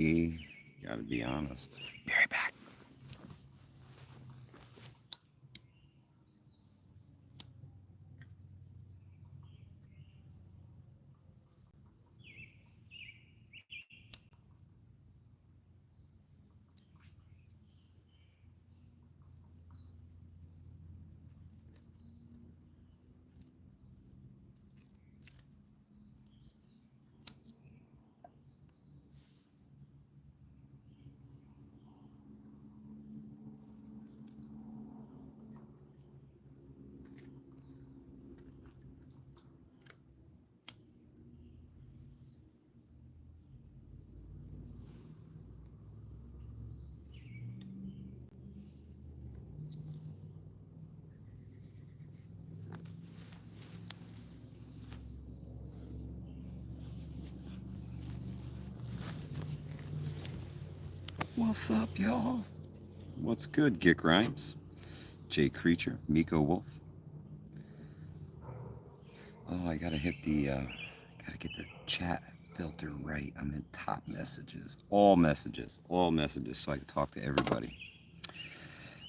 Gotta be honest. Be right back. What's up, y'all? What's good, Gick Rhymes? Jay Creature, Miko Wolf. Oh, I gotta hit gotta get the chat filter right. I'm in top messages, all messages, so I can talk to everybody.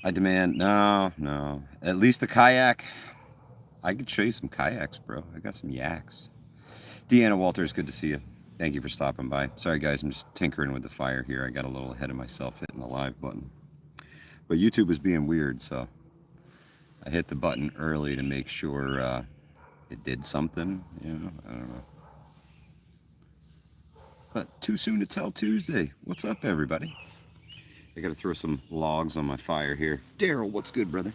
I demand, no. At least the kayak. I could show you some kayaks, bro. I got some yaks. Deanna Walters, good to see you. Thank you for stopping by. Sorry, guys, I'm just tinkering with the fire here. I got a little ahead of myself hitting the live button. But YouTube was being weird, so I hit the button early to make sure it did something. I don't know. But too soon to tell Tuesday. What's up, everybody? I got to throw some logs on my fire here. Daryl, what's good, brother?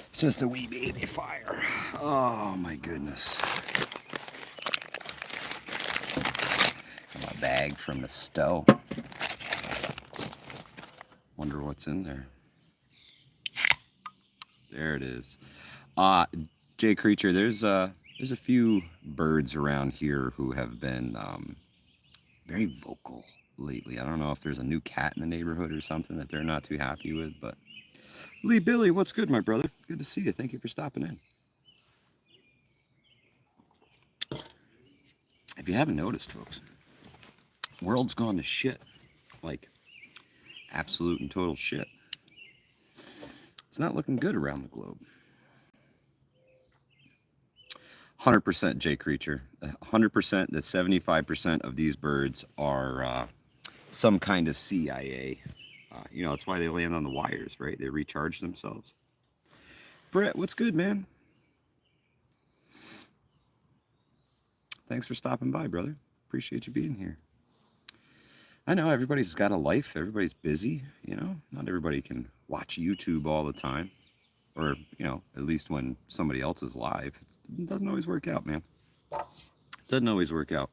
It's just a wee baby fire. Oh, my goodness. My bag from the stove. Wonder what's in there. There it is. Jay Creature, there's a few birds around here who have been very vocal lately. I don't know if there's a new cat in the neighborhood or something that they're not too happy with, but Lee Billy, what's good, my brother? Good to see you. Thank you for stopping in. If you haven't noticed, folks, world's gone to shit. Like, absolute and total shit. It's not looking good around the globe. 100% Jay Creature. 100% that 75% of these birds are some kind of CIA. That's why they land on the wires, right? They recharge themselves. Brett, what's good, man? Thanks for stopping by, brother. Appreciate you being here. I know everybody's got a life. Everybody's busy, Not everybody can watch YouTube all the time. Or, at least when somebody else is live. It doesn't always work out, man. Doesn't always work out.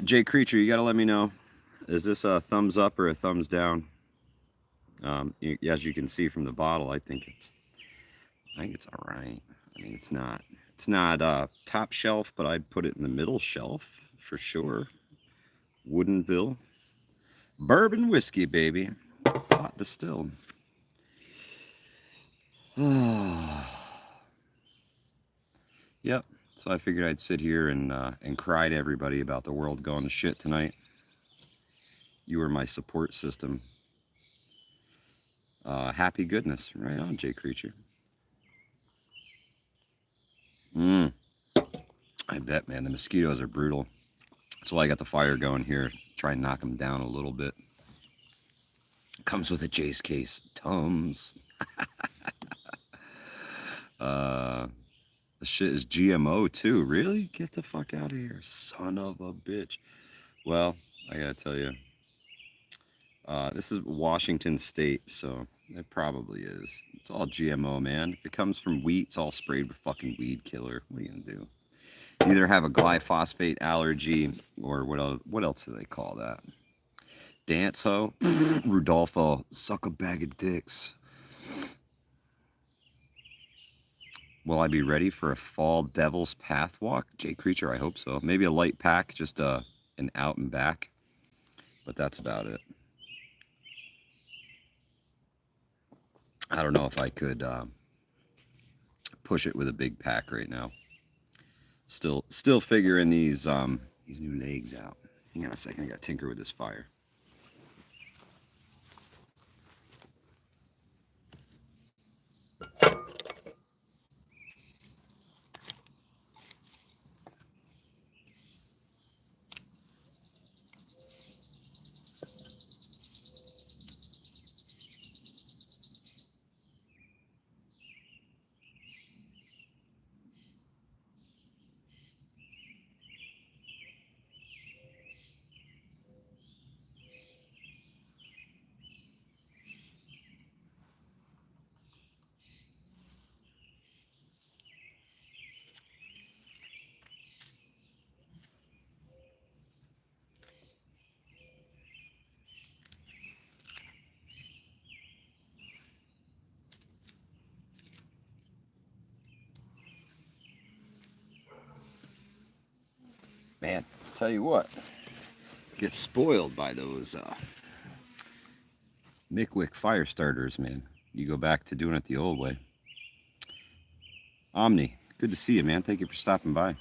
Jay Creature, you got to let me know. Is this a thumbs up or a thumbs down? As you can see from the bottle, I think it's all right. I mean, it's not top shelf, but I'd put it in the middle shelf for sure. Woodenville bourbon whiskey, baby, hot distilled. Yep. So I figured I'd sit here and cry to everybody about the world going to shit tonight. You were my support system. Happy goodness. Right on, Jay Creature. I bet, man. The mosquitoes are brutal. That's why I got the fire going here. Try and knock them down a little bit. Comes with a Jay's case. Tums. The shit is GMO too. Really? Get the fuck out of here. Son of a bitch. Well, I gotta tell you. This is Washington State, so it probably is. It's all GMO, man. If it comes from wheat, it's all sprayed with fucking weed killer. What are you gonna do? You either have a glyphosate allergy or what else do they call that? Dance hoe? Rudolfo, suck a bag of dicks. Will I be ready for a fall Devil's Path walk? Jay Creature, I hope so. Maybe a light pack, just an out and back. But that's about it. I don't know if I could push it with a big pack right now. Still figuring these new legs out. Hang on a second, I gotta tinker with this fire. Man, tell you what, get spoiled by those Mickwick fire starters, man. You go back to doing it the old way. Omni, good to see you, man. Thank you for stopping by.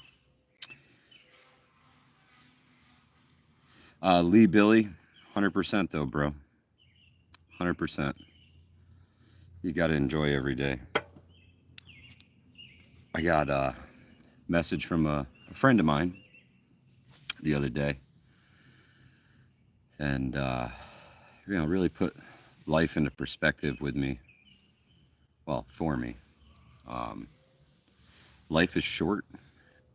Lee Billy, 100% though, bro. 100%. You got to enjoy every day. I got a message from a friend of mine the other day, and really put life into perspective with me. Well, for me, life is short,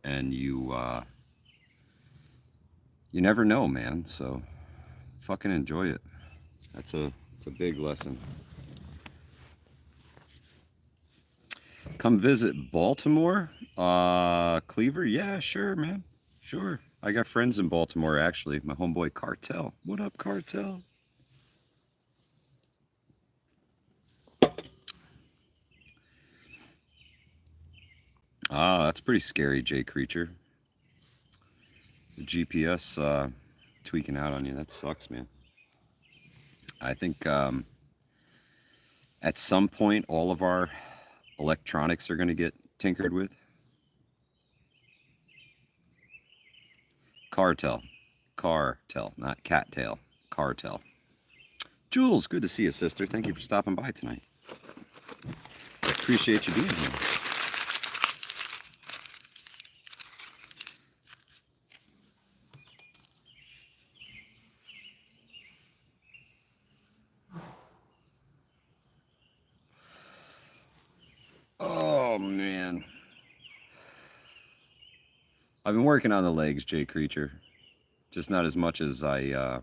and you never know, man. So fucking enjoy it. It's a big lesson. Come visit Baltimore, Cleaver. Yeah, sure, man. Sure. I got friends in Baltimore actually. My homeboy Cartel. What up, Cartel? Ah, that's pretty scary, Jay Creature. The GPS tweaking out on you. That sucks, man. I think at some point all of our electronics are going to get tinkered with. Cartel. Cartel, not cattail. Cartel. Jules, good to see you, sister. Thank you for stopping by tonight. Appreciate you being here. Oh, man. I've been working on the legs, Jay Creature. Just not as much as I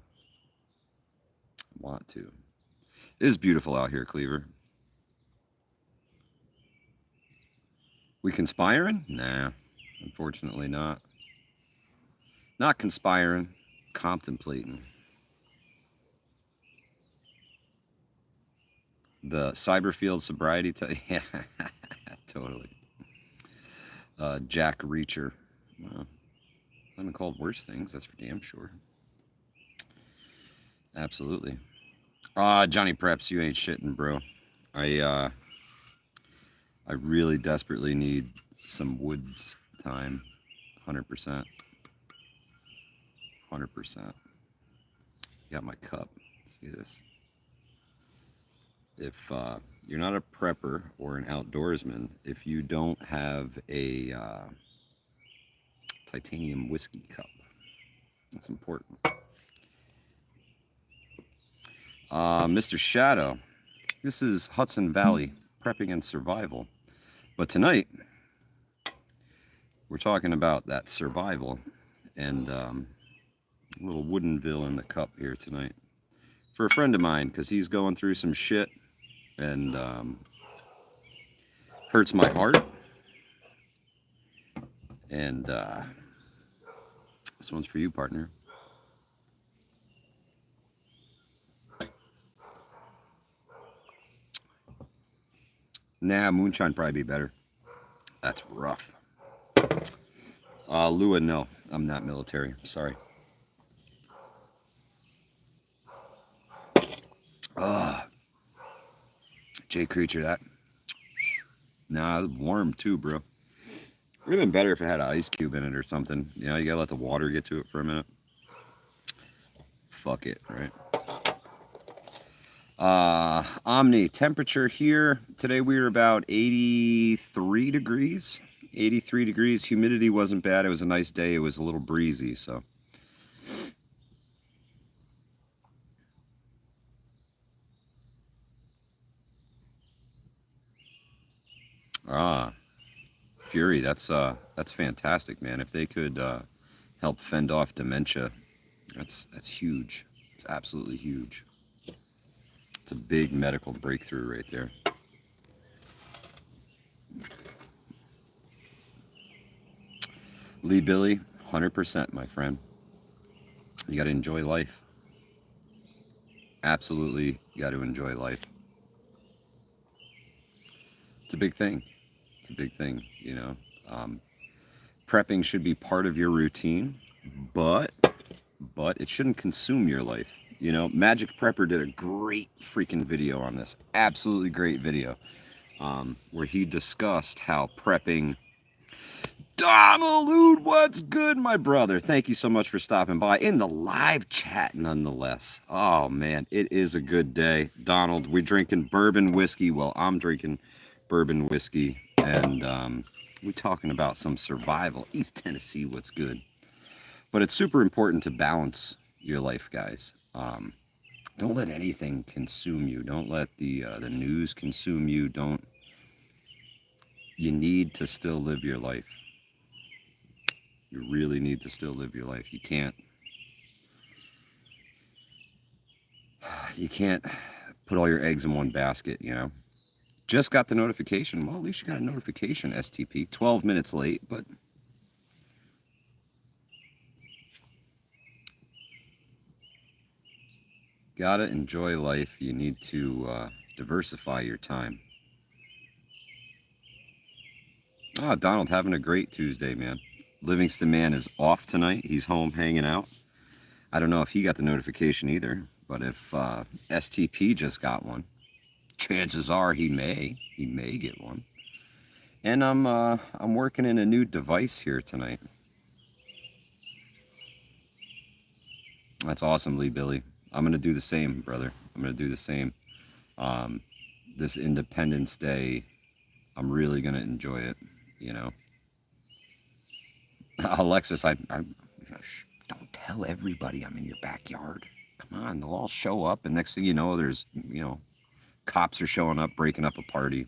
want to. It is beautiful out here, Cleaver. We conspiring? Nah, unfortunately not. Not conspiring, contemplating. The Cyberfield sobriety, yeah, totally. Jack Reacher. Well, I've been called worse things, that's for damn sure. Absolutely. Johnny Preps, you ain't shitting, bro. I really desperately need some woods time. 100%. 100%. Got my cup. See this? If you're not a prepper or an outdoorsman, if you don't have a titanium whiskey cup, that's important. Mr. Shadow, this is Hudson Valley, prepping and survival. But tonight, we're talking about that survival and a little Woodenville in the cup here tonight. For a friend of mine, because he's going through some shit and hurts my heart. And this one's for you, partner. Nah, moonshine probably be better. That's rough. Lua, no, I'm not military. Sorry. Jay Creature, that. Nah, warm too, bro. Would have been better if it had an ice cube in it or something. You know, you gotta let the water get to it for a minute. Fuck it, right? Omni, temperature here. Today we were about 83 degrees. 83 degrees. Humidity wasn't bad. It was a nice day. It was a little breezy, so. Ah, Fury, that's fantastic, man. If they could help fend off dementia, that's huge. It's absolutely huge. It's a big medical breakthrough right there. Lee Billy, 100%, my friend. You got to enjoy life. Absolutely, you got to enjoy life. It's a big thing. It's a big thing, you know. Prepping should be part of your routine, but it shouldn't consume your life. You know, Magic Prepper did a great freaking video on this. Absolutely great video, where he discussed how prepping. Donald, what's good, my brother? Thank you so much for stopping by in the live chat, nonetheless. Oh man, it is a good day, Donald. We're drinking bourbon whiskey. Well, I'm drinking bourbon whiskey, and we're talking about some survival. East Tennessee, what's good? But it's super important to balance your life, guys. Don't let anything consume you. Don't let the news consume you. Don't. You need to still live your life. You really need to still live your life. You can't put all your eggs in one basket, you know. Just got the notification. Well, at least you got a notification, STP. 12 minutes late, but gotta enjoy life. You need to diversify your time. Ah, Donald, having a great Tuesday, man. Livingston Man is off tonight. He's home hanging out. I don't know if he got the notification either, but if STP just got one, chances are he may get one. And I'm working in a new device here tonight. That's awesome, Lee Billy. I'm gonna do the same, brother. I'm gonna do the same. This Independence Day, I'm really gonna enjoy it. You know, Alexis, I don't tell everybody I'm in your backyard. Come on, they'll all show up, and next thing you know, there's cops are showing up, breaking up a party.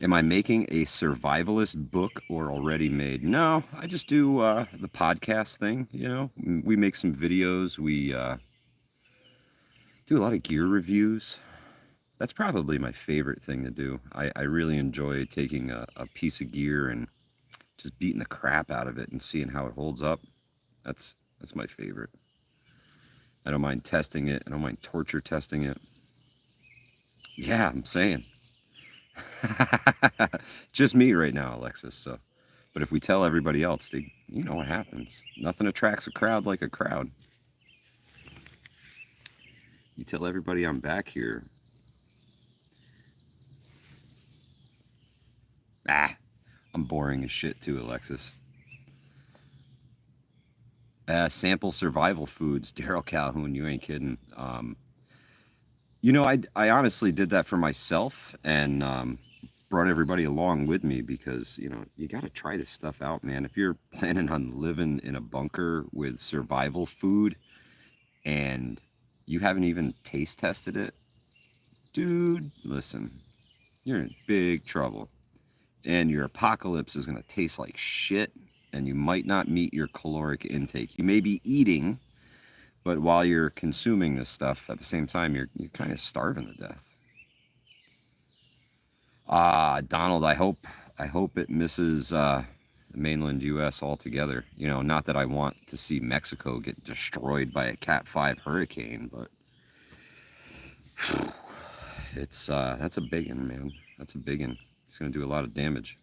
Am I making a survivalist book or already made? No, I just do the podcast thing. You know, we make some videos. We do a lot of gear reviews. That's probably my favorite thing to do. I really enjoy taking a piece of gear and just beating the crap out of it and seeing how it holds up. That's my favorite. I don't mind testing it. I don't mind torture testing it. Yeah, I'm saying. Just me right now, Alexis. So, but if we tell everybody else, you know what happens. Nothing attracts a crowd like a crowd. You tell everybody I'm back here. I'm boring as shit too, Alexis. Sample survival foods. Daryl Calhoun, you ain't kidding. You know, I honestly did that for myself and brought everybody along with me because, you know, you got to try this stuff out, man. If you're planning on living in a bunker with survival food and you haven't even taste tested it, dude, listen, you're in big trouble. And your apocalypse is going to taste like shit, and you might not meet your caloric intake. You may be eating, but while you're consuming this stuff, at the same time, you're kind of starving to death. Donald, I hope it misses the mainland U.S. altogether. You know, not that I want to see Mexico get destroyed by a Cat 5 hurricane, but it's that's a big one, man. That's a big one. It's going to do a lot of damage.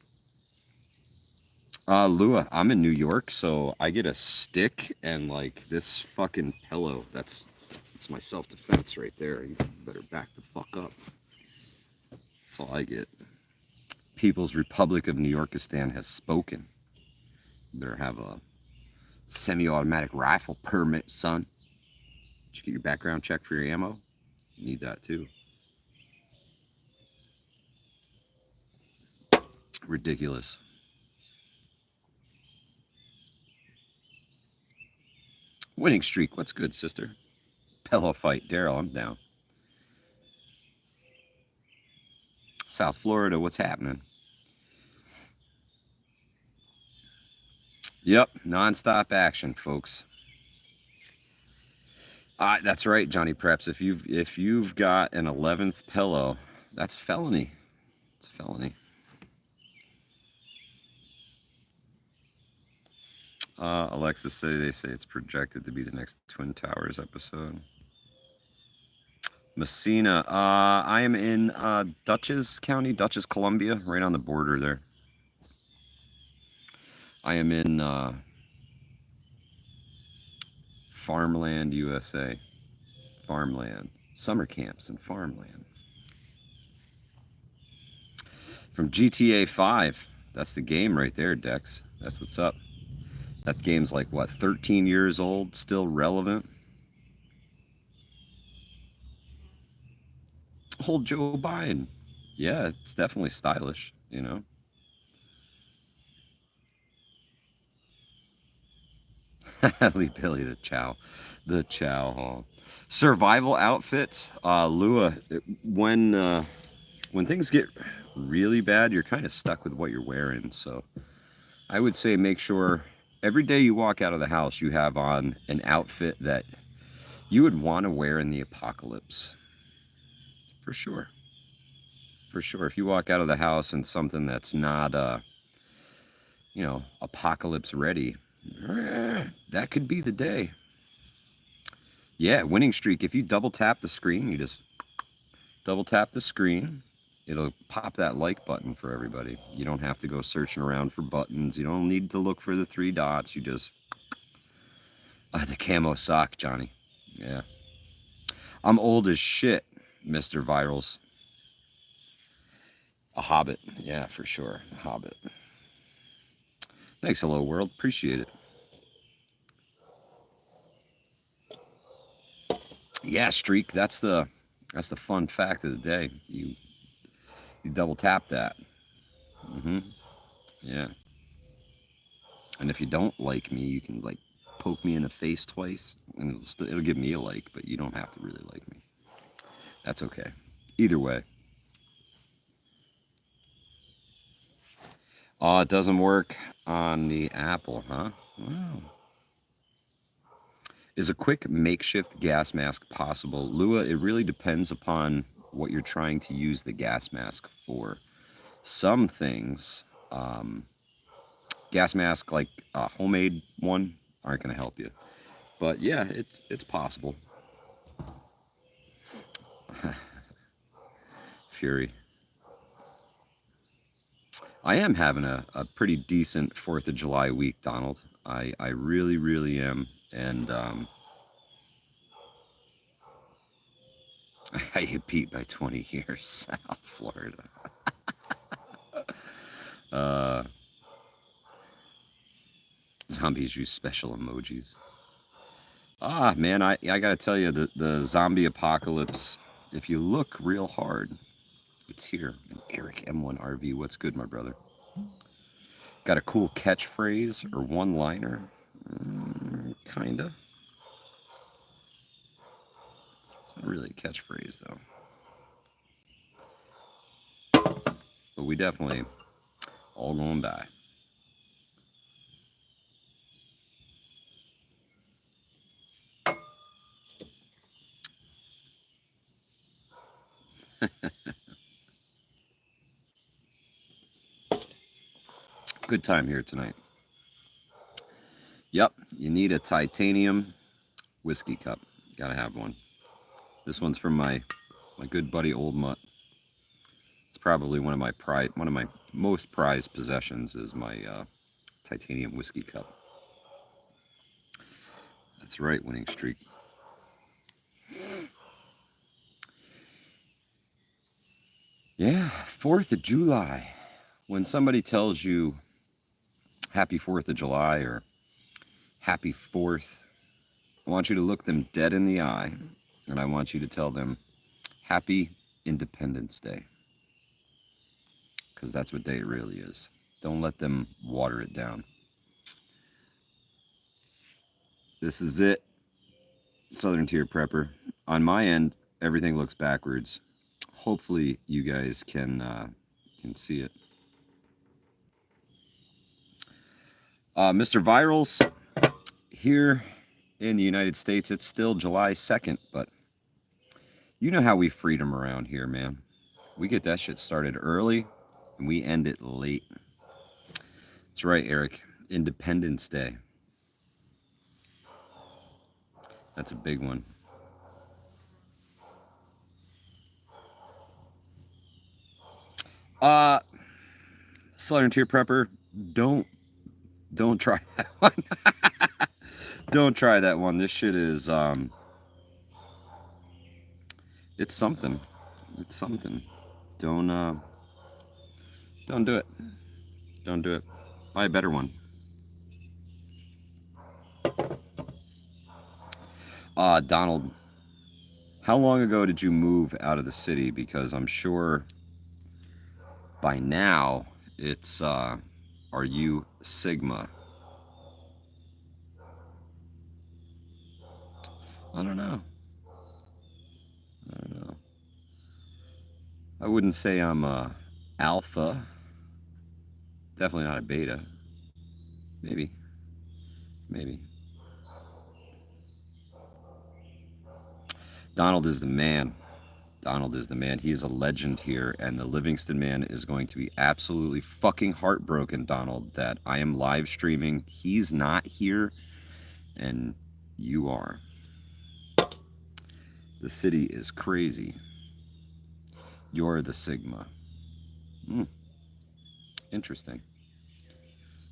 Lua, I'm in New York, so I get a stick and like this fucking pillow. That's my self-defense right there. You better back the fuck up. That's all I get. People's Republic of New Yorkistan has spoken. You better have a semi-automatic rifle permit, son. Did you get your background check for your ammo? You need that too. Ridiculous. Winning streak. What's good, sister? Pillow fight. Daryl, I'm down. South Florida, what's happening? Yep, non-stop action, folks. That's right, Johnny Preps. If you've got an 11th pillow, that's a felony. It's a felony. Alexis they say it's projected to be the next Twin Towers episode. Messina. I am in Dutchess County, Dutchess, Columbia, right on the border there. I am in Farmland, USA. Farmland. Summer camps and farmland. From GTA 5. That's the game right there, Dex. That's what's up. That game's like, what, 13 years old? Still relevant? Old Joe Biden. Yeah, it's definitely stylish, you know? Lee Billy, the Chow. The Chow Hall. Survival outfits. Lua, when things get really bad, you're kind of stuck with what you're wearing. So I would say make sure every day you walk out of the house, you have on an outfit that you would want to wear in the apocalypse. For sure. For sure. If you walk out of the house in something that's not, apocalypse ready, that could be the day. Yeah, winning streak. If you double tap the screen, you just double tap the screen. It'll pop that like button for everybody. You don't have to go searching around for buttons. You don't need to look for the 3 dots. You just... the camo sock, Johnny. Yeah. I'm old as shit, Mr. Virals. A hobbit. Yeah, for sure. A hobbit. Thanks, Hello World. Appreciate it. Yeah, streak. That's the fun fact of the day. You double tap that. Yeah. And if you don't like me, you can like poke me in the face twice, and it'll give me a like, but you don't have to really like me. That's okay. Either way. Oh, it doesn't work on the Apple, huh? Wow. Is a quick makeshift gas mask possible? Lua, it really depends upon what you're trying to use the gas mask for. Some things, gas mask like a homemade one, aren't going to help you. But yeah, it's possible. Fury. I am having a pretty decent 4th of July week, Donald. I really, really am. And I get beat by 20 years, South Florida. Zombies use special emojis. Man, I got to tell you, the zombie apocalypse, if you look real hard, it's here. And Eric M1RV, what's good, my brother? Got a cool catchphrase or one-liner? Kinda. It's not really a catchphrase, though. But we definitely all gonna die. Good time here tonight. Yep, you need a titanium whiskey cup. Gotta have one. This one's from my good buddy Old Mutt. It's probably one of my most prized possessions is my titanium whiskey cup. That's right, winning streak. Yeah, 4th of July. When somebody tells you Happy 4th of July or Happy 4th, I want you to look them dead in the eye and I want you to tell them Happy Independence Day. Because that's what day it really is. Don't let them water it down. This is it, Southern Tier Prepper. On my end, everything looks backwards. Hopefully, you guys can see it. Mr. Virals, here in the United States, it's still July 2nd, but you know how we freedom around here, man. We get that shit started early and we end it late. That's right, Eric. Independence Day. That's a big one. Southern Tier Prepper, don't try that one. Don't try that one. This shit is it's something. It's something. Don't do it. Don't do it. Buy a better one. Donald, how long ago did you move out of the city? Because I'm sure by now it's are you Sigma? I don't know. I wouldn't say I'm a alpha. Definitely not a beta. Maybe. Donald is the man. Donald is the man. He is a legend here, and the Livingston man is going to be absolutely fucking heartbroken, Donald, that I am live streaming. He's not here, and you are. The city is crazy. You're the Sigma. Interesting.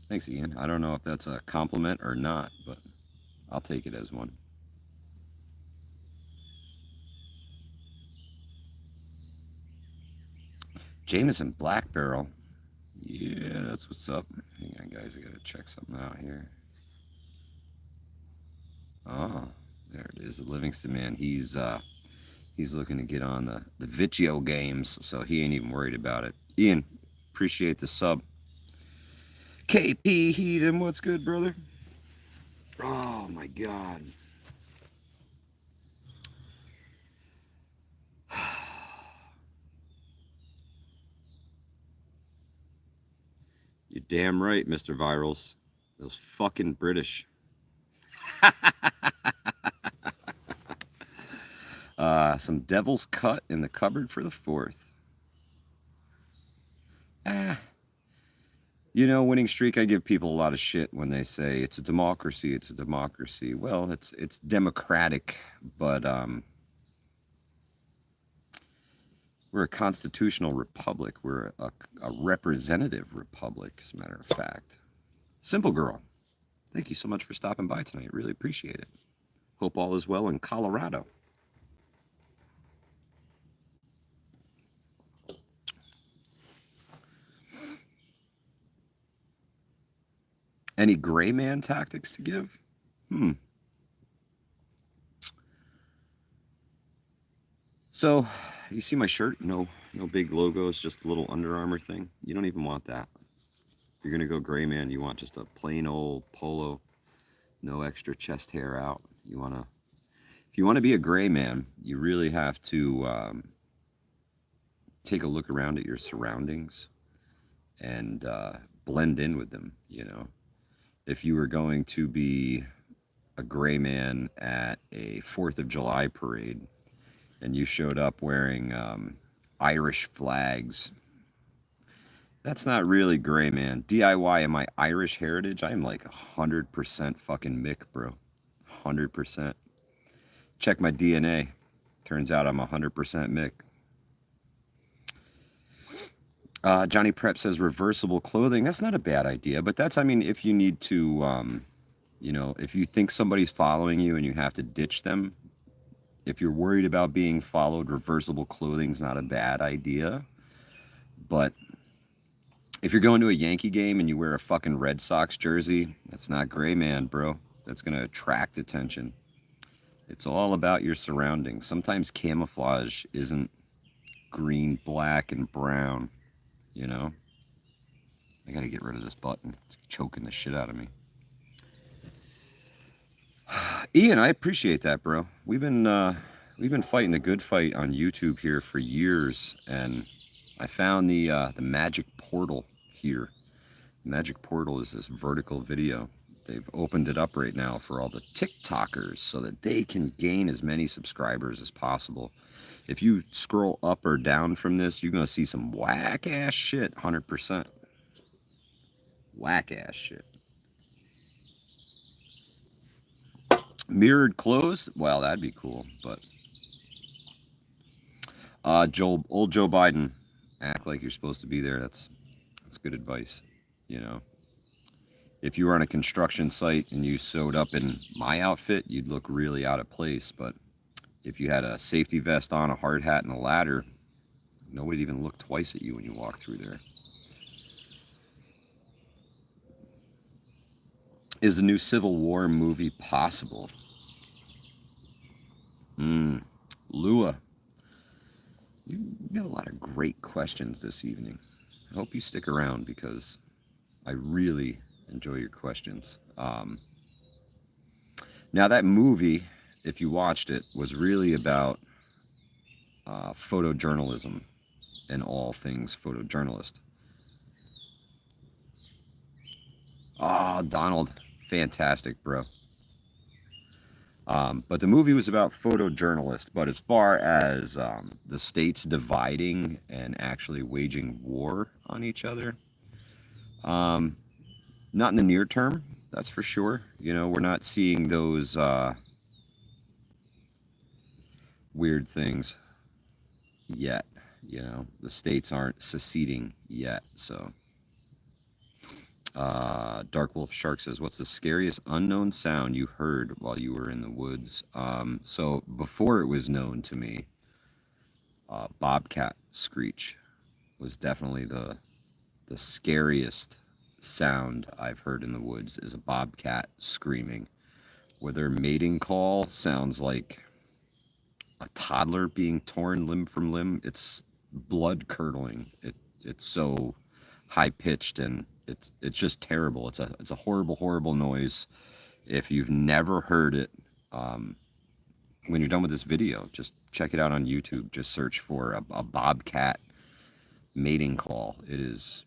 Thanks, Ian. I don't know if that's a compliment or not, but I'll take it as one. Jameson Black Barrel. Yeah, that's what's up. Hang on, guys. I gotta check something out here. Oh, there it is. The Livingston man. He's looking to get on the Vitio games, so he ain't even worried about it. Ian, appreciate the sub. KP Heathen, what's good, brother? Oh my God. You're damn right, Mr. Virals. Those fucking British. Some Devil's Cut in the cupboard for the 4th. You know, winning streak, I give people a lot of shit when they say it's a democracy, it's a democracy. Well, it's democratic, but we're a constitutional republic. We're a representative republic, as a matter of fact. Simple Girl, thank you so much for stopping by tonight. Really appreciate it. Hope all is well in Colorado. Any gray man tactics to give? So, you see my shirt? No big logos, just a little Under Armour thing. You don't even want that. If you're gonna go gray man, you want just a plain old polo, no extra chest hair out. If you want to be a gray man, you really have to take a look around at your surroundings and blend in with them. You know, if you were going to be a gray man at a 4th of July parade and you showed up wearing Irish flags, that's not really gray, man. DIY and my Irish heritage, I am like 100% fucking Mick, bro. 100%. Check my DNA. Turns out I'm 100% Mick. Johnny Prep says reversible clothing. That's not a bad idea, but that's, I mean, if you need to, you know, if you think somebody's following you and you have to ditch them, if you're worried about being followed, reversible clothing's not a bad idea. But if you're going to a Yankee game and you wear a fucking Red Sox jersey, that's not gray, man, bro. That's going to attract attention. It's all about your surroundings. Sometimes camouflage isn't green, black, and brown, you know? I gotta get rid of this button. It's choking the shit out of me. Ian, I appreciate that, bro. We've been fighting the good fight on YouTube here for years, and I found the magic portal here. Magic portal is this vertical video. They've opened it up right now for all the TikTokers so that they can gain as many subscribers as possible. If you scroll up or down from this, you're gonna see some whack ass shit. 100% whack ass shit. Mirrored clothes? Well, that'd be cool, but old Joe Biden, act like you're supposed to be there. That's good advice. You know, if you were on a construction site and you sewed up in my outfit, you'd look really out of place. But if you had a safety vest on, a hard hat, and a ladder, nobody'd even look twice at you when you walk through there. Is the new Civil War movie possible? Lua, you got a lot of great questions this evening. I hope you stick around because I really enjoy your questions. Now, that movie, if you watched it, was really about photojournalism and all things photojournalist. Oh, Donald, fantastic, bro. But the movie was about photojournalists. But as far as the states dividing and actually waging war on each other, not in the near term, that's for sure. You know, we're not seeing those weird things yet. You know, the states aren't seceding yet. So, Dark Wolf Shark says, "What's the scariest unknown sound you heard while you were in the woods?" So before it was known to me, bobcat screech was definitely the scariest sound I've heard in the woods. Is a bobcat screaming, where their mating call sounds like a toddler being torn limb from limb. It's blood curdling. It's so high pitched and it's just terrible. It's a horrible noise. If you've never heard it, when you're done with this video, just check it out on YouTube. Just search for a bobcat mating call. It is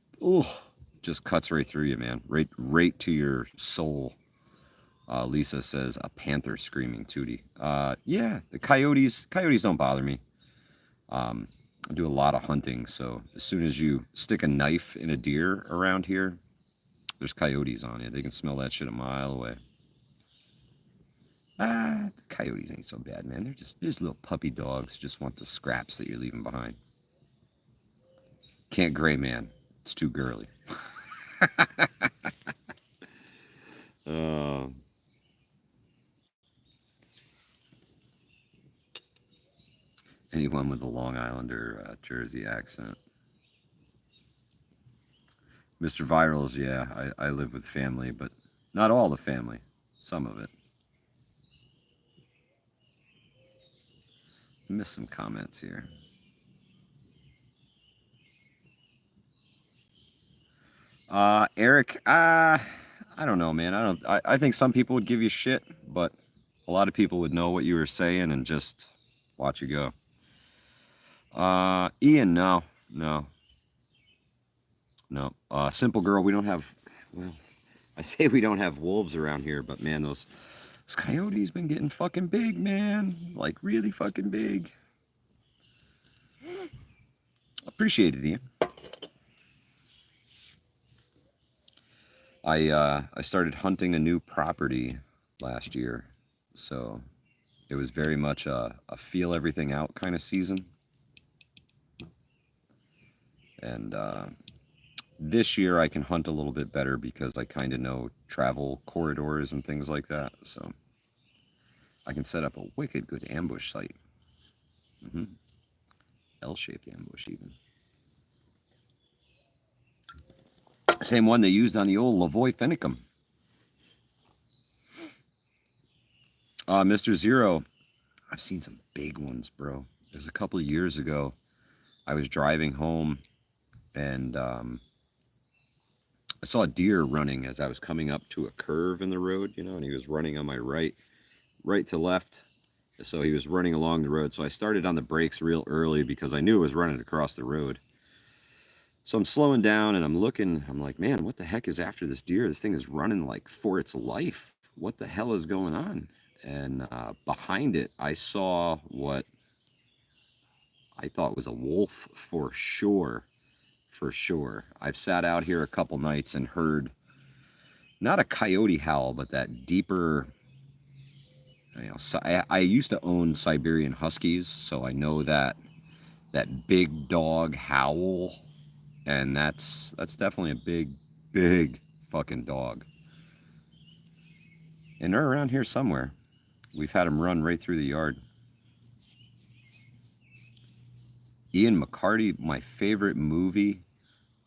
just cuts right through you, man. Right to your soul. Lisa says a panther screaming, Tootie. Yeah, the coyotes don't bother me. I do a lot of hunting, so as soon as you stick a knife in a deer around here, there's coyotes on it. They can smell that shit a mile away. The coyotes ain't so bad, man. They're just little puppy dogs. Just want the scraps that you're leaving behind. Can't gray, man. It's too girly. Anyone with a Long Islander Jersey accent. Mr. Virals, yeah, I live with family, but not all the family. Some of it. Missed some comments here. Eric, I don't know, man. I think some people would give you shit, but a lot of people would know what you were saying and just watch you go. Ian, no. Simple Girl, we don't have, well, I say we don't have wolves around here, but man, those coyotes been getting fucking big, man. Like really fucking big. Appreciate it, Ian. I started hunting a new property last year, so it was very much a feel everything out kind of season. And this year I can hunt a little bit better because I kind of know travel corridors and things like that. So I can set up a wicked good ambush site. L-shaped ambush even. Same one they used on the old Lavoy Finicum. Mr. Zero, I've seen some big ones, bro. It was a couple of years ago. I was driving home and I saw a deer running as I was coming up to a curve in the road, you know, and he was running on my right to left. So he was running along the road. So I started on the brakes real early because I knew it was running across the road. So I'm slowing down and I'm looking. I'm like, man, what the heck is after this deer? This thing is running like for its life. What the hell is going on? And behind it, I saw what I thought was a wolf for sure. For sure. I've sat out here a couple nights and heard not a coyote howl, but that deeper. You know, I used to own Siberian Huskies, so I know that big dog howl, and that's definitely a big fucking dog. And they're around here somewhere. We've had them run right through the yard. Ian McCarty, my favorite movie,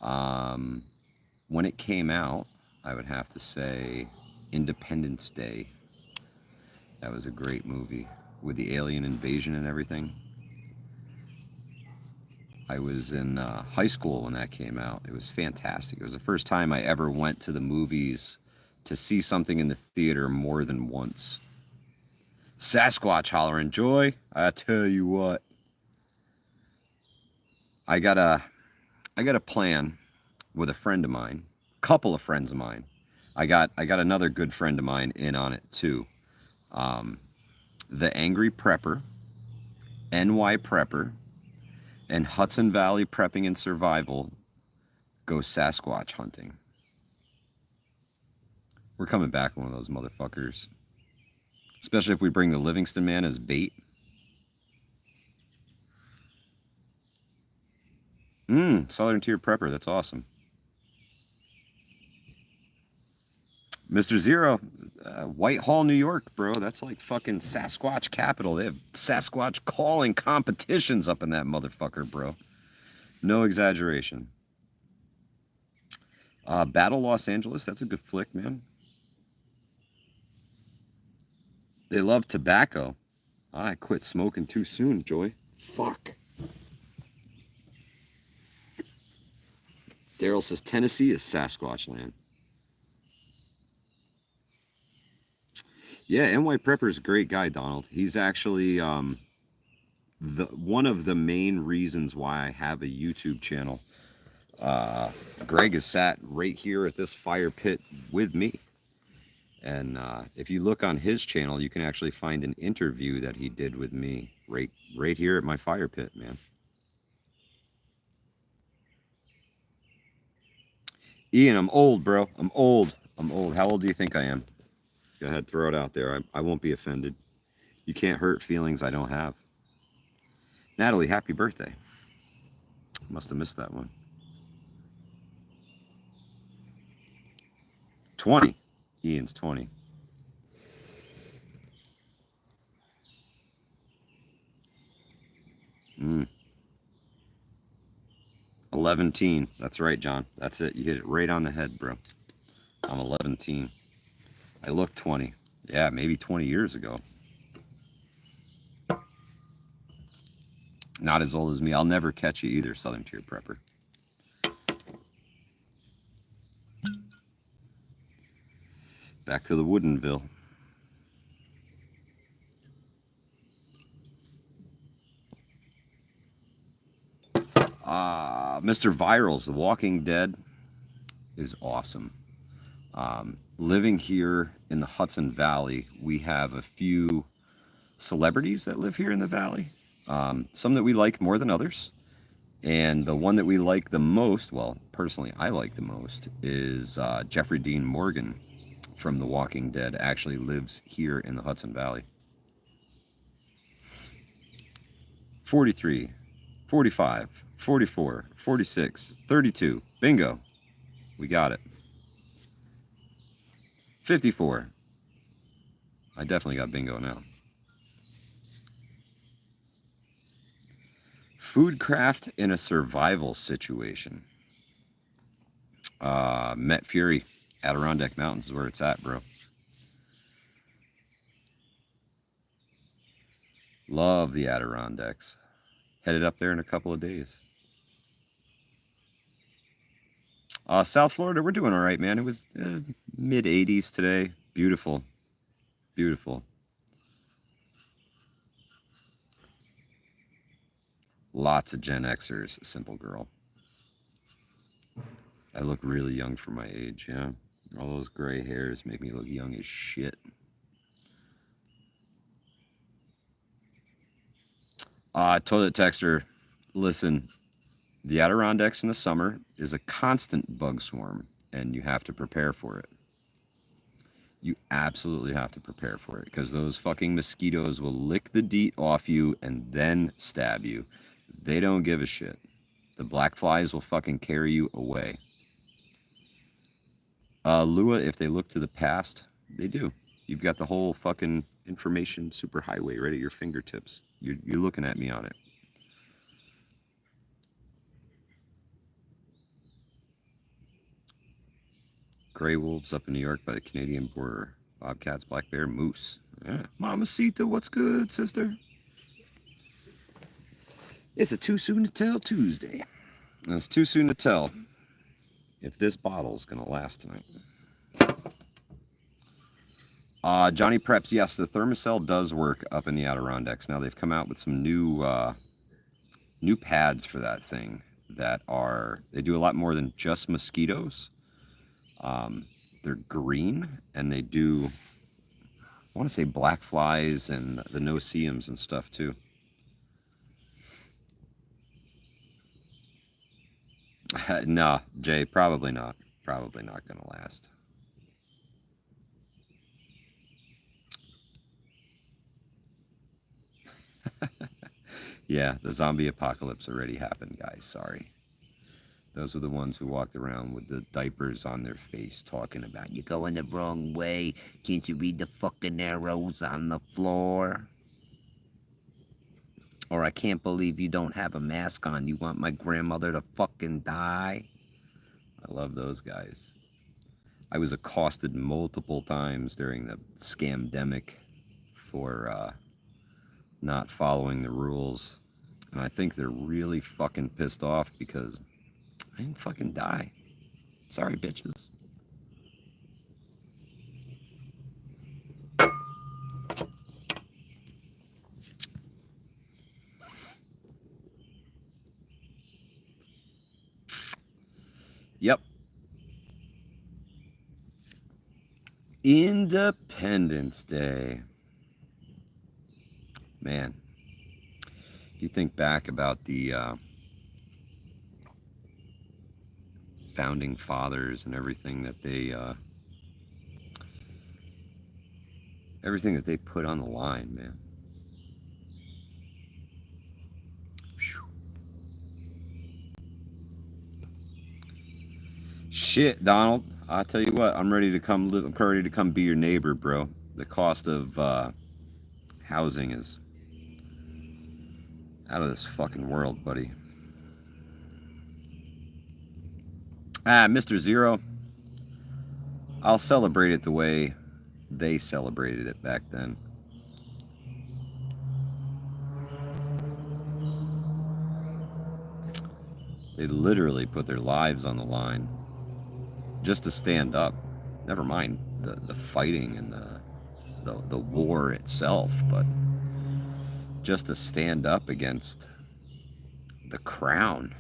when it came out, I would have to say Independence Day. That was a great movie with the alien invasion and everything. I was in high school when that came out. It was fantastic. It was the first time I ever went to the movies to see something in the theater more than once. Sasquatch hollering, Joy, I tell you what. I got a plan with a friend of mine, couple of friends of mine. I got another good friend of mine in on it too. The Angry Prepper, NY Prepper, and Hudson Valley Prepping and Survival go Sasquatch hunting. We're coming back one of those motherfuckers. Especially if we bring the Livingston man as bait. Southern Tier Prepper, that's awesome. Mr. Zero, Whitehall, New York, bro. That's like fucking Sasquatch capital. They have Sasquatch calling competitions up in that motherfucker, bro. No exaggeration. Battle Los Angeles, that's a good flick, man. They love tobacco. I quit smoking too soon, Joy. Fuck. Daryl says Tennessee is Sasquatch land. Yeah, NY Prepper's a great guy, Donald. He's actually one of the main reasons why I have a YouTube channel. Greg has sat right here at this fire pit with me. And if you look on his channel, you can actually find an interview that he did with me right here at my fire pit, man. Ian, I'm old, bro. I'm old. How old do you think I am? Go ahead, throw it out there. I won't be offended. You can't hurt feelings I don't have. Natalie, happy birthday. Must have missed that one. 20. Ian's 20. Mm. 11. That's right, John. That's it. You hit it right on the head, bro. I'm 11. I look 20. Yeah, maybe 20 years ago. Not as old as me. I'll never catch you either, Southern Tier Prepper. Back to the Woodinville. Mr. Virals, The Walking Dead is awesome. Living here in the Hudson Valley, we have a few celebrities that live here in the valley. Some that we like more than others. And the one that we like the most, well, personally I like the most, is Jeffrey Dean Morgan from The Walking Dead actually lives here in the Hudson Valley. 43, 45, 44, 46, 32. Bingo. We got it. 54. I definitely got bingo now. Foodcraft in a survival situation. Met Fury, Adirondack Mountains is where it's at, bro. Love the Adirondacks. Headed up there in a couple of days. South Florida, we're doing all right, man. It was mid 80s today. Beautiful. Beautiful. Lots of Gen Xers, simple girl. I look really young for my age, yeah. All those gray hairs make me look young as shit. Toilet texter, listen, the Adirondacks in the summer is a constant bug swarm, and you have to prepare for it. You absolutely have to prepare for it, because those fucking mosquitoes will lick the DEET off you and then stab you. They don't give a shit. The black flies will fucking carry you away. Lua, if they look to the past, they do. You've got the whole fucking information superhighway right at your fingertips. You're looking at me on it. Gray wolves up in New York by the Canadian border. Bobcats, black bear, moose. Yeah. Mamacita, what's good, sister? It's a too soon to tell Tuesday. And it's too soon to tell if this bottle's going to last tonight. Johnny Preps, yes, the Thermacell does work up in the Adirondacks. Now they've come out with some new pads for that thing that they do a lot more than just mosquitoes. They're green, and they do, I want to say, black flies and the no-see-ums and stuff too. No, Jay, probably not. Probably not going to last. Yeah, the zombie apocalypse already happened, guys. Sorry. Those are the ones who walked around with the diapers on their face talking about, you're going the wrong way. Can't you read the fucking arrows on the floor? Or I can't believe you don't have a mask on. You want my grandmother to fucking die? I love those guys. I was accosted multiple times during the scamdemic for not following the rules. And I think they're really fucking pissed off because I didn't fucking die. Sorry, bitches. Yep. Independence Day. Man, you think back about the founding fathers and everything that they put on the line, man. Whew. Shit, Donald. I tell you what, I'm ready to come live. I'm ready to come be your neighbor, bro. The cost of housing is out of this fucking world, buddy. Mr. Zero, I'll celebrate it the way they celebrated it back then. They literally put their lives on the line just to stand up. Never mind the fighting and the war itself, but just to stand up against the crown,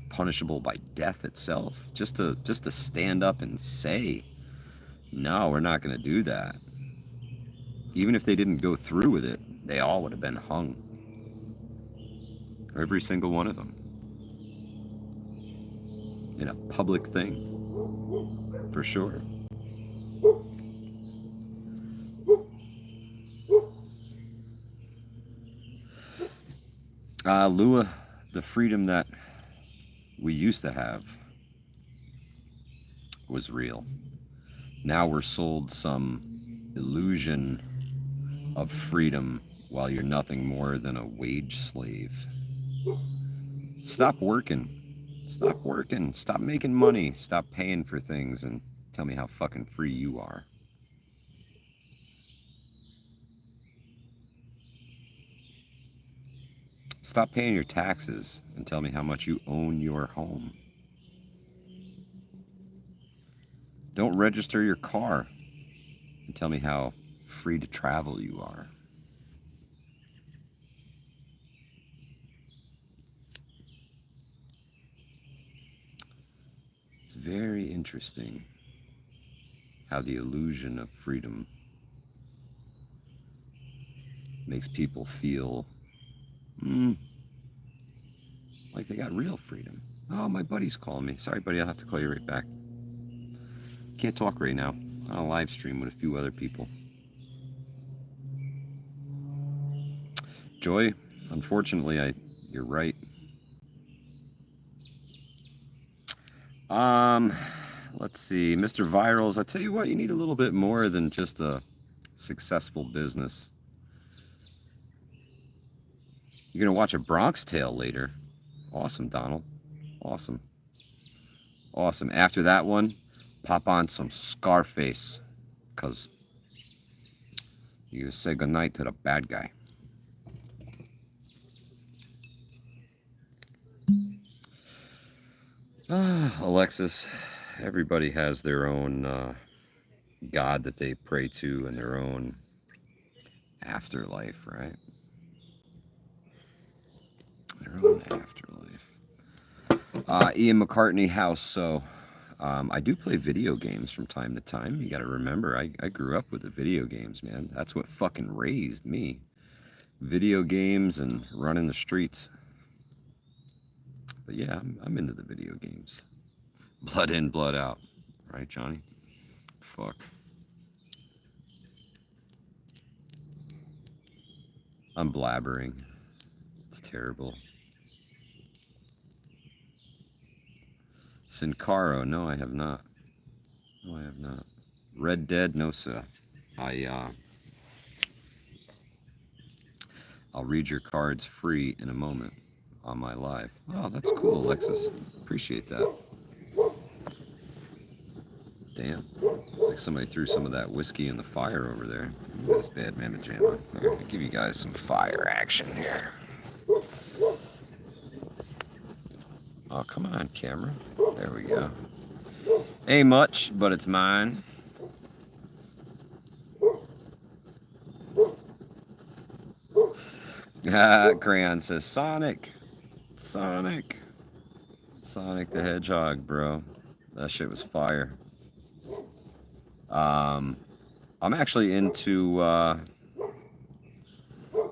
punishable by death itself. Just to stand up and say, no, we're not going to do that. Even if they didn't go through with it, they all would have been hung. Every single one of them. In a public thing. For sure. Lua, the freedom that we used to have was real. Now we're sold some illusion of freedom while you're nothing more than a wage slave. Stop working. Stop working. Stop making money. Stop paying for things and tell me how fucking free you are. Stop paying your taxes and tell me how much you own your home. Don't register your car and tell me how free to travel you are. It's very interesting how the illusion of freedom makes people feel like they got real freedom. Oh, my buddy's calling me. Sorry, buddy, I'll have to call you right back. Can't talk right now. On a live stream with a few other people. Joy, unfortunately, you're right. Let's see, Mr. Virals, I tell you what, you need a little bit more than just a successful business. You're gonna watch a Bronx Tale later. Awesome, Donald. Awesome. Awesome. After that one, pop on some Scarface, because you say goodnight to the bad guy. Alexis, everybody has their own God that they pray to and their own afterlife, right? Their own afterlife. Ian McCartney House. So I do play video games from time to time. You got to remember, I grew up with the video games, man. That's what fucking raised me. Video games and running the streets. But yeah, I'm into the video games. Blood in, blood out. Right, Johnny? Fuck. I'm blabbering. It's terrible. Sincaro, no, I have not. No, I have not. Red Dead, no, sir. I'll read your cards free in a moment on my live. Oh, that's cool, Alexis. Appreciate that. Damn. Like somebody threw some of that whiskey in the fire over there. That's bad mamma jamma. I'll give you guys some fire action here. Oh, come on, camera. There we go. Ain't much, but it's mine. Crayon says Sonic. Sonic the Hedgehog, bro. That shit was fire. I'm actually into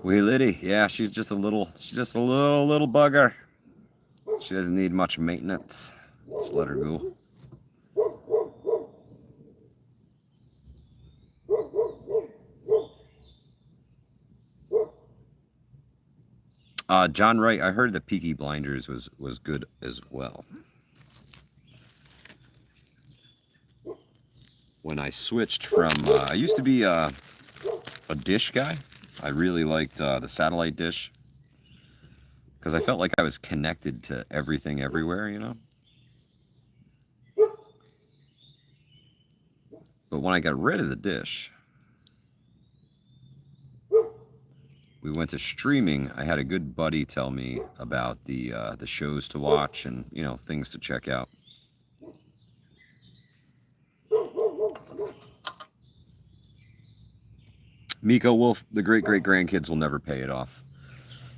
Wee Liddy. Yeah, she's just a little bugger. She doesn't need much maintenance. Just let her go. John Wright, I heard that Peaky Blinders was good as well. When I switched from, I used to be a dish guy. I really liked the satellite dish because I felt like I was connected to everything everywhere, you know? But when I got rid of the dish, we went to streaming. I had a good buddy tell me about the shows to watch and, you know, things to check out. Miko Wolf, the great-great-grandkids will never pay it off.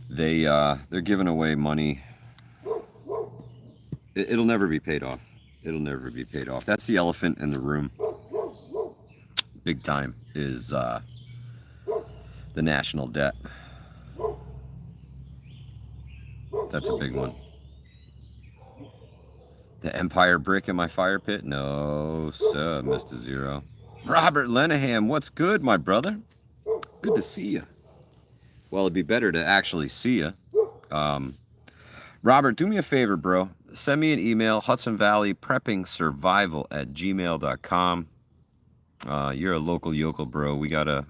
They're giving away money. It'll never be paid off. It'll never be paid off. That's the elephant in the room. Big time is the national debt. That's a big one. The Empire brick in my fire pit? No, sir, Mr. Zero. Robert Lenaham, what's good, my brother? Good to see you. Well, it'd be better to actually see you. Robert, do me a favor, bro. send me an email, Hudson Valley Prepping Survival at gmail.com. You're a local yokel, bro. We gotta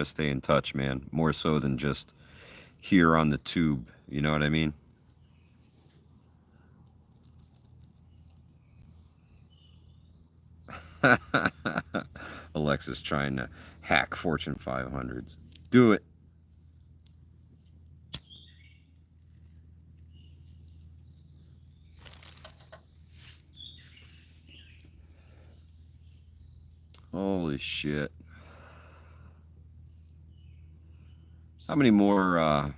stay in touch, man. More so than just here on the tube. You know what I mean? Alexa's trying to hack Fortune 500s. Do it. Holy shit. How many more I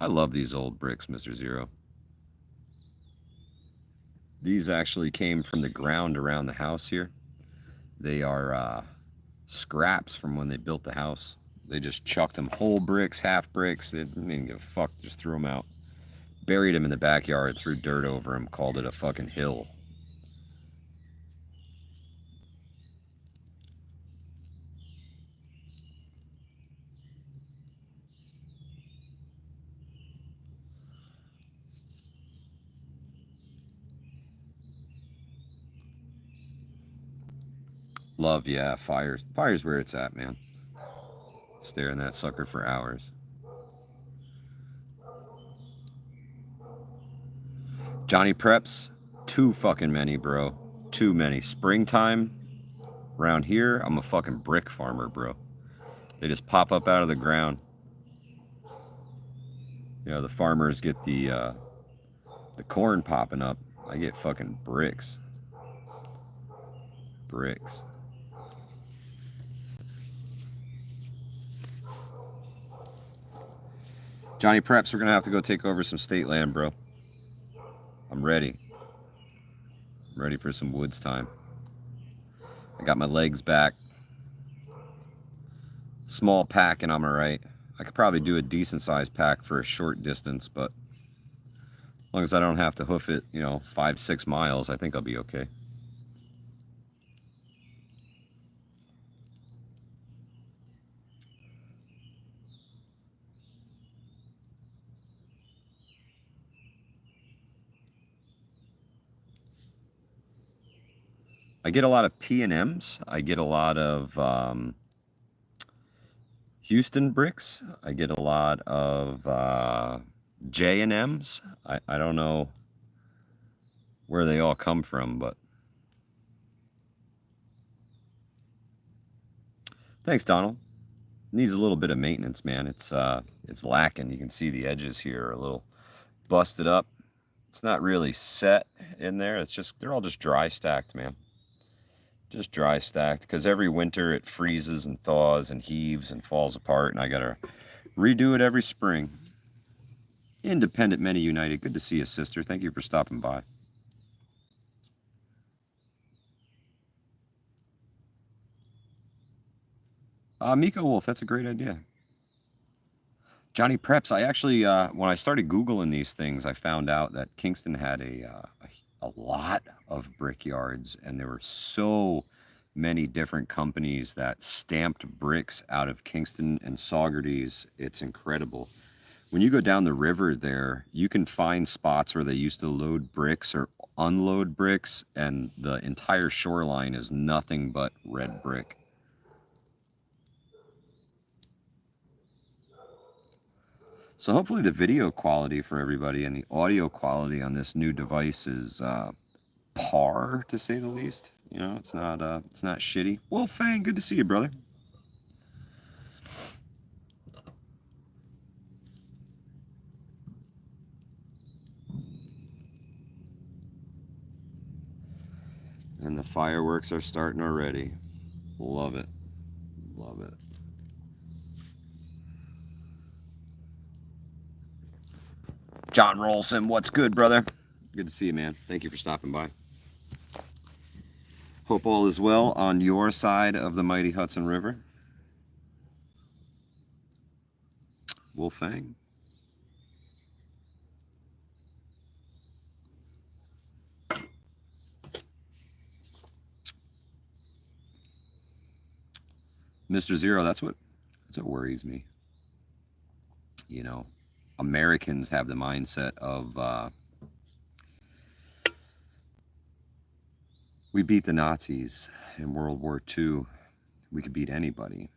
love these old bricks, Mr. Zero. These actually came from the ground around the house here. They are scraps from when they built the house. They just chucked them whole bricks, half bricks. They didn't give a fuck, just threw them out. Buried them in the backyard, threw dirt over them, called it a fucking hill. Love, yeah, fires. Fire's where it's at, man. Staring that sucker for hours. Johnny Preps, too fucking many, bro. Too many. Springtime, around here, I'm a fucking brick farmer, bro. They just pop up out of the ground. You know, the farmers get the corn popping up. I get fucking bricks. Bricks. Johnny Preps, we're gonna have to go take over some state land, bro. I'm ready. I'm ready for some woods time. I got my legs back. Small pack and I'm alright. I could probably do a decent sized pack for a short distance, but as long as I don't have to hoof it, 5-6 miles, I think I'll be okay. I get a lot of P&Ms. I get a lot of Houston bricks. I get a lot of J&Ms. I don't know where they all come from, but thanks, Donald. Needs a little bit of maintenance, man. It's lacking. You can see the edges here are a little busted up. It's not really set in there. It's just they're all just dry stacked, man. Just dry stacked because every winter it freezes and thaws and heaves and falls apart, and I gotta redo it every spring. Independent Many United. Good to see you, sister. Thank you for stopping by. Miko Wolf, that's a great idea. Johnny Preps. I actually, when I started Googling these things, I found out that Kingston had a lot of brickyards, and there were so many different companies that stamped bricks out of Kingston and Saugerties. It's incredible. When you go down the river there, you can find spots where they used to load bricks or unload bricks, and the entire shoreline is nothing but red brick. So hopefully the video quality for everybody and the audio quality on this new device is par, to say the least. It's not shitty. Well, Fang, good to see you, brother. And the fireworks are starting already. Love it. Love it. John Rolson, what's good, brother? Good to see you, man. Thank you for stopping by. Hope all is well on your side of the mighty Hudson River. Wolfang. Mr. Zero, that's what worries me. You know, Americans have the mindset of we beat the Nazis in World War II. We could beat anybody.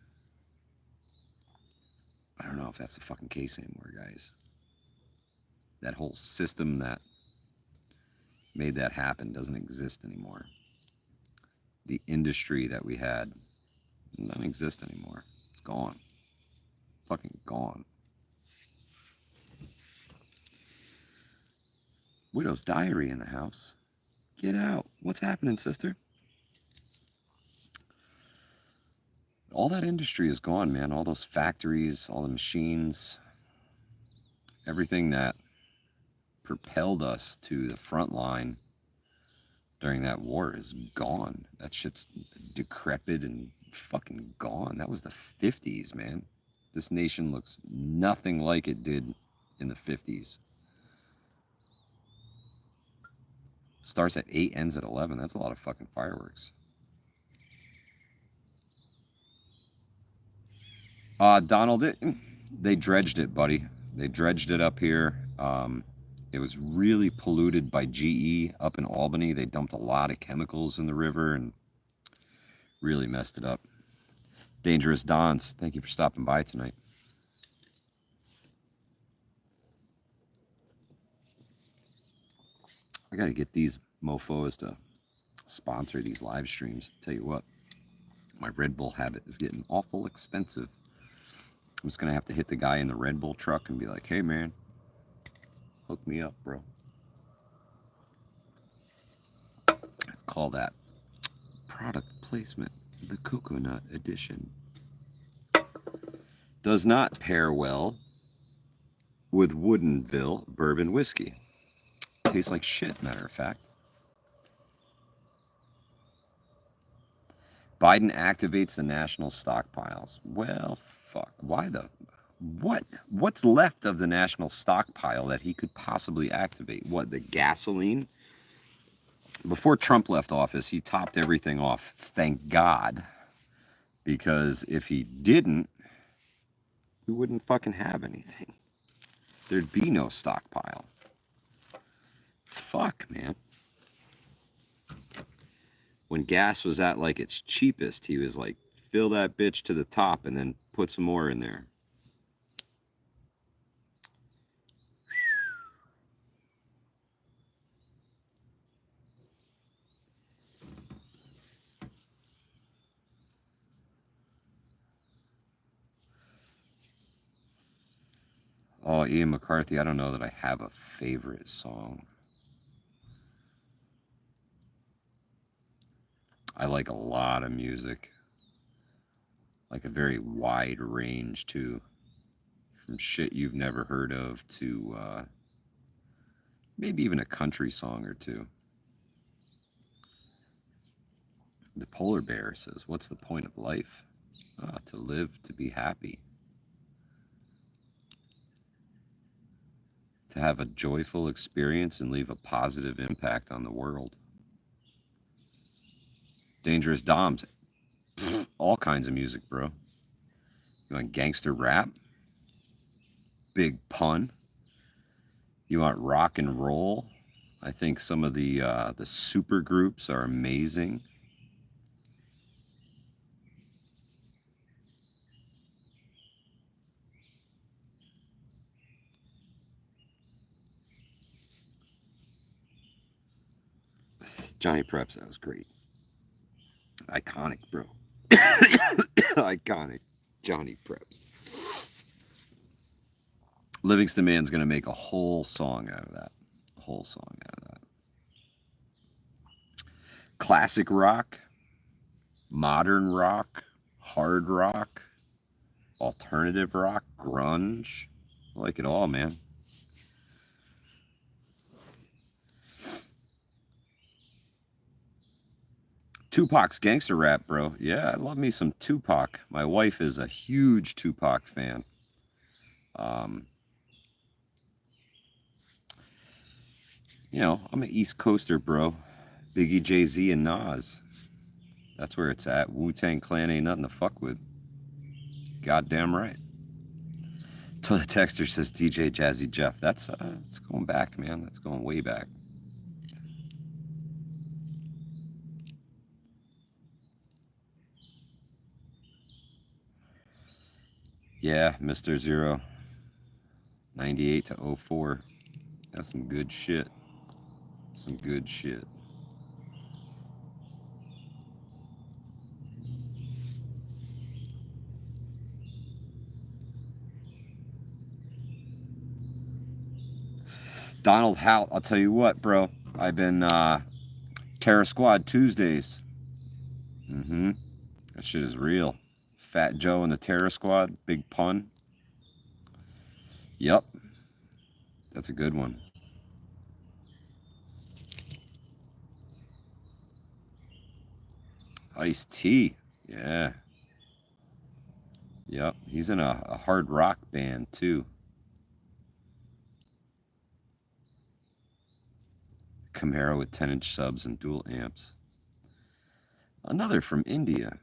I don't know if that's the fucking case anymore, guys. That whole system that made that happen doesn't exist anymore. The industry that we had doesn't exist anymore. It's gone. Fucking gone. Widow's diary in the house. Get out. What's happening, sister? All that industry is gone, man. All those factories, all the machines, everything that propelled us to the front line during that war is gone. That shit's decrepit and fucking gone. That was the 50s, man. This nation looks nothing like it did in the 50s. Starts at 8, ends at 11. That's a lot of fucking fireworks. Donald, they dredged it, buddy. They dredged it up here. It was really polluted by GE up in Albany. They dumped a lot of chemicals in the river and really messed it up. Dangerous Dons, thank you for stopping by tonight. I got to get these mofos to sponsor these live streams. Tell you what, my Red Bull habit is getting awful expensive. I'm just going to have to hit the guy in the Red Bull truck and be like, hey, man, hook me up, bro. Call that product placement, the coconut edition. Does not pair well with Woodinville bourbon whiskey. Tastes like shit, matter of fact. Biden activates the national stockpiles. Well, fuck. Why the... What's left of the national stockpile that he could possibly activate? What, the gasoline? Before Trump left office, he topped everything off, thank God. Because if he didn't, we wouldn't fucking have anything. There'd be no stockpile. Fuck, man. When gas was at like its cheapest, he was like, fill that bitch to the top and then put some more in there. Oh, Ian McCarthy, I don't know that I have a favorite song. I like a lot of music. Like a very wide range, too. From shit you've never heard of to maybe even a country song or two. The polar bear says, what's the point of life? To live, to be happy. To have a joyful experience and leave a positive impact on the world. Dangerous Doms. All kinds of music, bro. You want gangster rap? Big pun? You want rock and roll? I think some of the super groups are amazing. Johnny Preps, that was great. Iconic, bro. Iconic. Johnny Preps. Livingston Man's going to make a whole song out of that. A whole song out of that. Classic rock, modern rock, hard rock, alternative rock, grunge. I like it all, man. Tupac's gangster rap, bro. Yeah, I love me some Tupac. My wife is a huge Tupac fan. You know, I'm an East Coaster, bro. Biggie, Jay-Z, and Nas. That's where it's at. Wu-Tang Clan ain't nothing to fuck with. Goddamn right. So the texter says DJ Jazzy Jeff. That's going back, man. That's going way back. Yeah, Mr. Zero. 98 to 04. That's some good shit. Some good shit. Donald Hout, I'll tell you what, bro. I've been Terror Squad Tuesdays. Mm-hmm. That shit is real. Fat Joe and the Terror Squad, big pun. Yep. That's a good one. Ice-T. Yeah. Yep. He's in a hard rock band too. Camaro with 10-inch subs and dual amps. Another from India.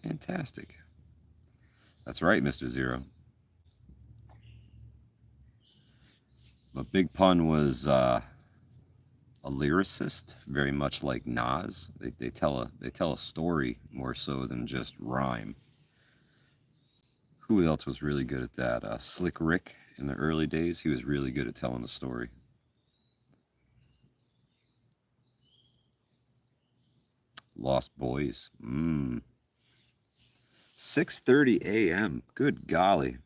Fantastic. That's right, Mr. Zero. But Big Pun was a lyricist, very much like Nas. They tell a story more so than just rhyme. Who else was really good at that? Slick Rick in the early days. He was really good at telling a story. Lost Boys. 6:30 a.m. Good golly.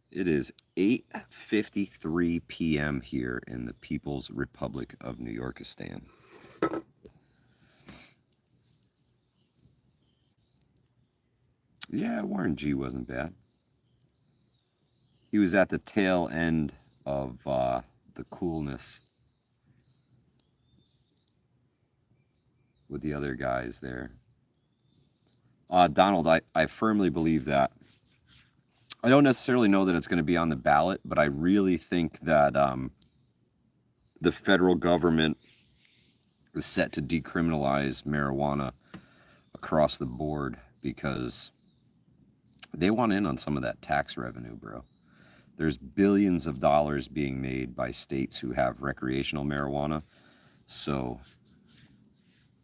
It is 8:53 p.m. here in the People's Republic of New Yorkistan. Yeah, Warren G wasn't bad. He was at the tail end of the coolness with the other guys there. Donald, I firmly believe that. I don't necessarily know that it's going to be on the ballot, but I really think that the federal government is set to decriminalize marijuana across the board because they want in on some of that tax revenue, bro. There's billions of dollars being made by states who have recreational marijuana. So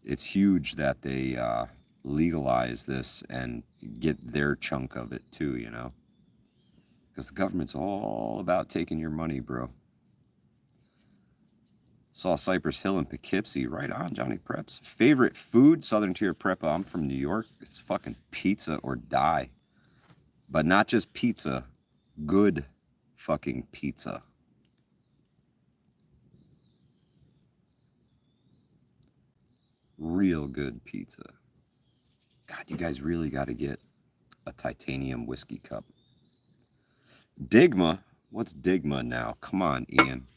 it's huge that they legalize this and get their chunk of it too, you know? Because the government's all about taking your money, bro. Saw Cypress Hill and Poughkeepsie. Right on, Johnny Preps. Favorite food? Southern Tier Prep. I'm from New York. It's fucking pizza or die. But not just pizza. Good fucking pizza. Real good pizza. God, you guys really got to get a titanium whiskey cup. Digma? What's Digma now? Come on, Ian.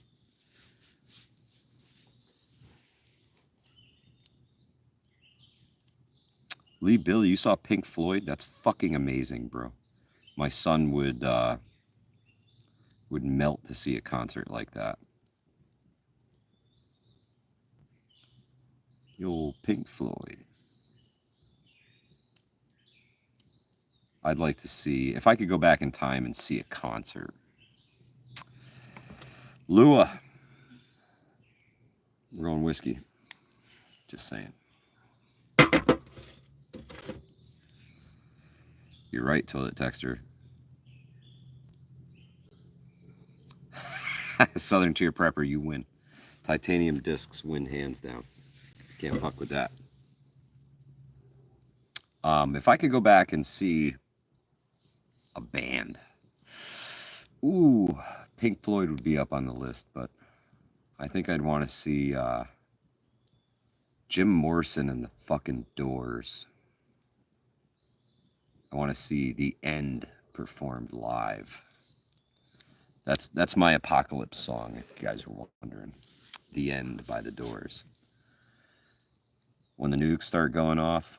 Lee Billy, you saw Pink Floyd? That's fucking amazing, bro. My son would melt to see a concert like that. Yo, Pink Floyd. I'd like to see, if I could go back in time and see a concert. Lua. We're going whiskey. Just saying. You're right, Toilet Texter. Southern Tier Prepper, you win. Titanium discs win hands down. Can't fuck with that. If I could go back and see a band, ooh, Pink Floyd would be up on the list, but I think I'd want to see Jim Morrison and the fucking Doors. I want to see The End performed live. That's my apocalypse song, if you guys were wondering. The End by the Doors. When the nukes start going off,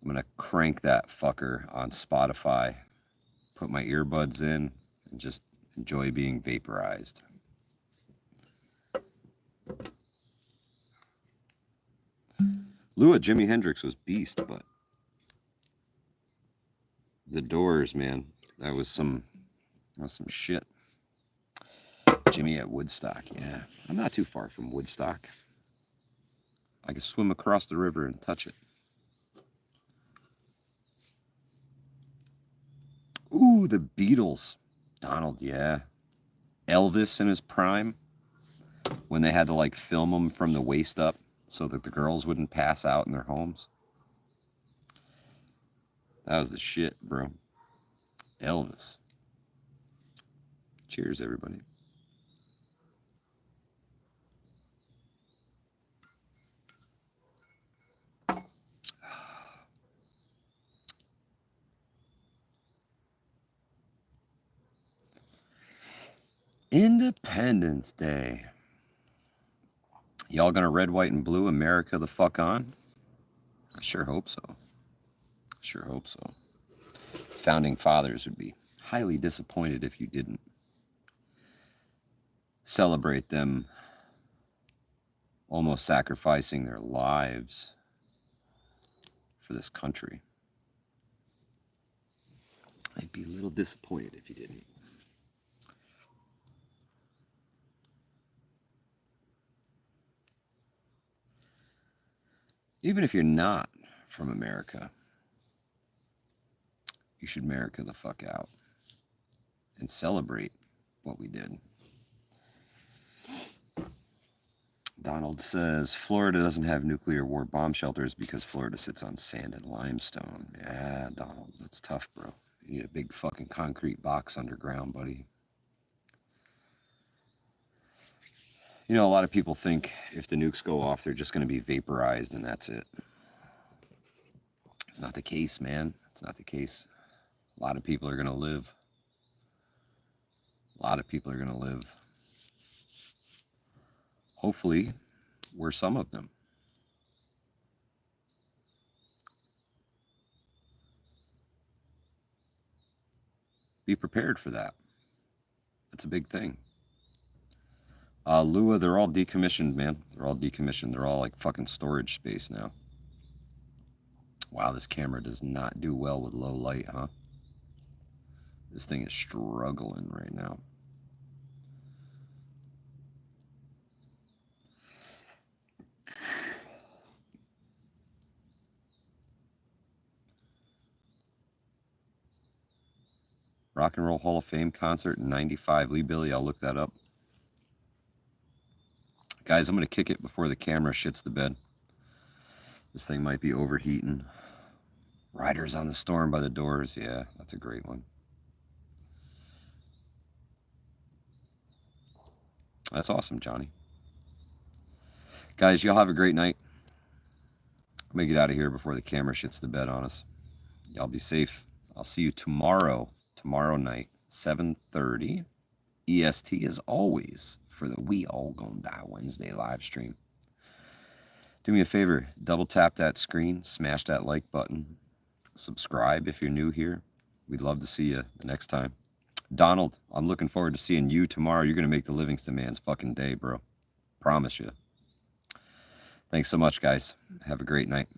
I'm going to crank that fucker on Spotify, put my earbuds in, and just enjoy being vaporized. Lua, Jimi Hendrix was beast, but The Doors, man. That was some shit. Jimmy at Woodstock, yeah. I'm not too far from Woodstock. I can swim across the river and touch it. Ooh, the Beatles. Donald, yeah. Elvis in his prime, when they had to like film him from the waist up so that the girls wouldn't pass out in their homes. That was the shit, bro. Elvis. Cheers, everybody. Independence Day. Y'all gonna red, white, and blue America the fuck on? I sure hope so. Sure hope so. Founding fathers would be highly disappointed if you didn't celebrate them almost sacrificing their lives for this country. I'd be a little disappointed if you didn't. Even if you're not from America, you should America the fuck out and celebrate what we did. Donald says, Florida doesn't have nuclear war bomb shelters because Florida sits on sand and limestone. Yeah, Donald, that's tough, bro. You need a big fucking concrete box underground, buddy. You know, a lot of people think if the nukes go off, they're just going to be vaporized and that's it. It's not the case, man. It's not the case. A lot of people are going to live. A lot of people are going to live. Hopefully, we're some of them. Be prepared for that. That's a big thing. Lua, they're all decommissioned, man. They're all decommissioned. They're all like fucking storage space now. Wow, this camera does not do well with low light, huh? This thing is struggling right now. Rock and Roll Hall of Fame concert in 95. Lee Billy, I'll look that up. Guys, I'm going to kick it before the camera shits the bed. This thing might be overheating. Riders on the Storm by the Doors. Yeah, that's a great one. That's awesome, Johnny. Guys, y'all have a great night. I'm going to get out of here before the camera shits the bed on us. Y'all be safe. I'll see you tomorrow night, 7:30 EST as always for the We All Gonna Die Wednesday live stream. Do me a favor, double tap that screen, smash that like button, subscribe if you're new here. We'd love to see you the next time. Donald, I'm looking forward to seeing you tomorrow. You're going to make the Livingston man's fucking day, bro. Promise you. Thanks so much, guys. Have a great night.